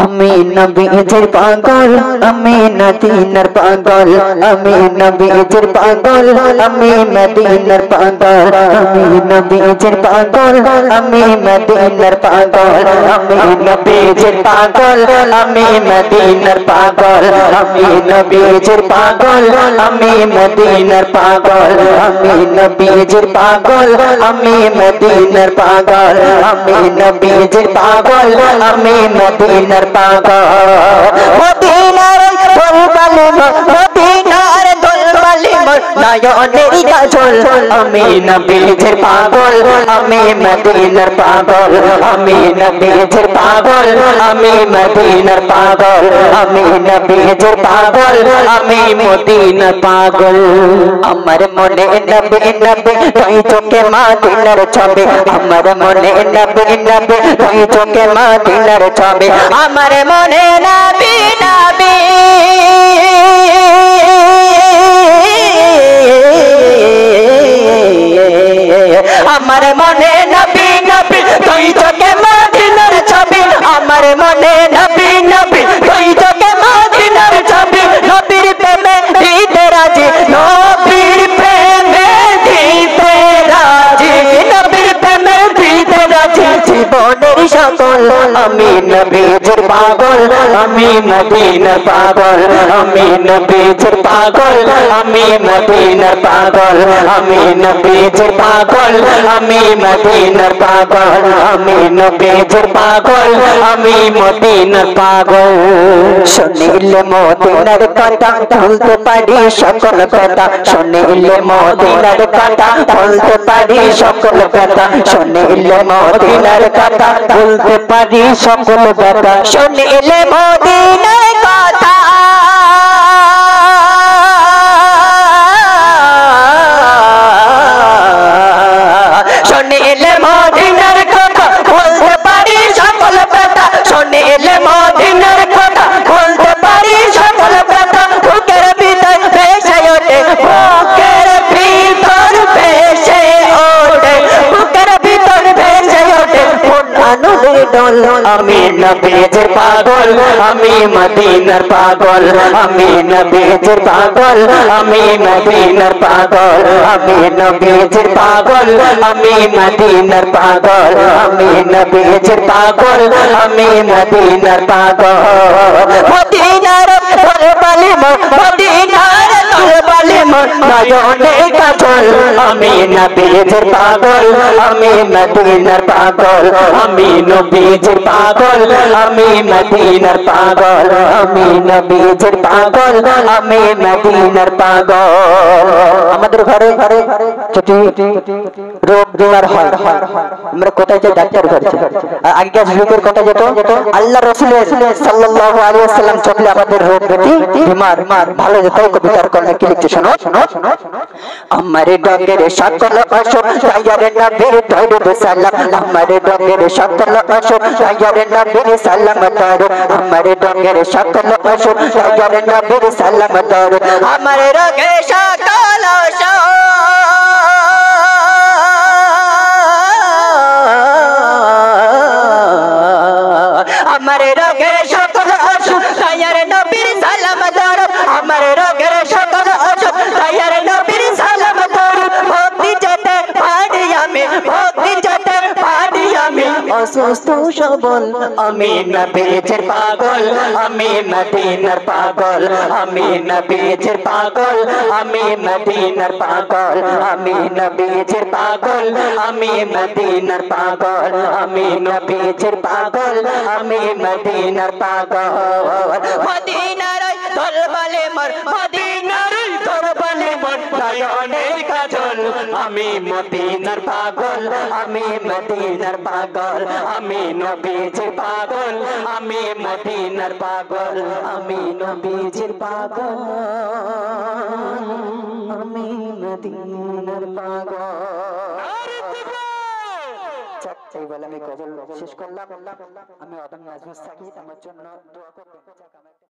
আমি নবীজির পাগল আমি মদিনার পাগল আমি নবীজির পাগল আমি মদিনার পাগল আমি নবীজির পাগল আমি মদিনার পাগল আমি নবীজির পাগল আমি মদিনার পাগল আমি নবীজির পাগল আমি মদিনার পাগল আমি নবীজির পাগল আমি মদিনার পাগল আমি নবীজির পাগল আমি মদিনার পাগল মদিনার দরবারে মদিনার দরবারে নয়নের কাজল আমি নবীজির পাগল আমি মদিনার পাগল আমি নবীজির পাগল আমি মদিনার পাগল আমি নবীজির পাগল আমি মদিনার পাগল আমার মনে নবী নবী তুই চোখে মদিনার ছবি আমার মনে নবী নবী তুই চোখে মদিনার ছবি আমার মনে নবী নবী আমার মনে নবী নবী তুই চোখে মদিনার ছবি আমার মনে নবী নবী তুই চোখে মদিনার ছবি নবীর প্রেমে দিতে রাজি নবীর প্রেমে দিতে রাজি নবীর প্রেমে দিতে রাজি জীবনের সকল আমি নবীজির পাগল আমি মদিনার পাগল আমি নবীজির পাগল আমি মদিনার পাগল আমি নবীজির পাগল আমি মদিনার পাগল আমি নবীজির পাগল আমি মদিনার পাগল শুনিলে মদিনার কথা বলতে পারি সকল কথা শুনিলে মদিনার কথা বলতে পারি সকল কথা শুনিলে মদিনার কথা বলতে পারি সকল কথা শুনিলে মদিনার কথা শুনিলে মদিনার কথা বলতে পারি সকল কথা শুনিলে মদিনার কথা বলতে পারি সকল কথা বুকের ভিতর ভেসে ওঠে বুকের ভিতর ভেসে ওঠে বুকের ভিতর ভেসে ওঠে আনন্দের দোল আমি নবীজির পাগল আমি মদিনার পাগল আমি নবীজির পাগল আমি মদিনার পাগল আমি নবীজির পাগল আমি মদিনার পাগল আমি নবীজির পাগল আমি মদিনার পাগল মদিনার দরবারে মদিনার দরবারে নয়নে কাজল আমি নবীজির পাগল আমি মদিনার পাগল আমি নবীজির পাগল আমি মদিনার পাগল আমি নবীজির পাগল আমি মদিনার পাগল আমাদের ঘরে ঘরে ছোট রোগ জোগাড় হয় আমরা কোথায় যাই ডাক্তার ঘরে আগে রোগের কথা যেত আল্লাহ রাসূল সাল্লাল্লাহু আলাইহি ওয়াসাল্লাম চলে আমাদের রোগ ব্যতি বিমার ভালো যেত কবিতার কলমে কি লিখছে শোনো আমারে ডগের সকল অসুখ তাইয়ারে নবীর দরুদ সালাম আমারে ডগের সকল অসুখ তাইয়ারে নবীর সালাম দরুদ আমারে ডগের সকল অসুখ তাইয়ারে নবীর সালাম দরুদ আমারে রোগে সকল অসুখ আমারে রোগের সকল অসুখ তাইয়ারে নবীর সালাম দরুদ আমারে রোগের সকল অসুখ তাইয়ারে নবীর সালাম দরুদ ভক্তি যেতে পারি আমি ভক্তি যেতে পারি আমি অসুস্থ সবল আমি নবীজির পাগল আমি মদিনার পাগল আমি নবীজির পাগল আমি মদিনার পাগল আমি নবীজির পাগল আমি মদিনার পাগল আমি নবীজির পাগল আমি মদিনার পাগল মদিনার দরবারে মদিনার দরবারে নয়নের কাজল আমি মদিনার পাগল আমি মদিনার পাগল আমি নবীজির পাগল আমি মদিনার পাগল আমি নবীজির পাগল আমি মদিনার পাগল এই বলে আমি গজল শেষ করলাম আমি অদম্য আজমত সাকিব আমার জন্য দোয়া করবেন।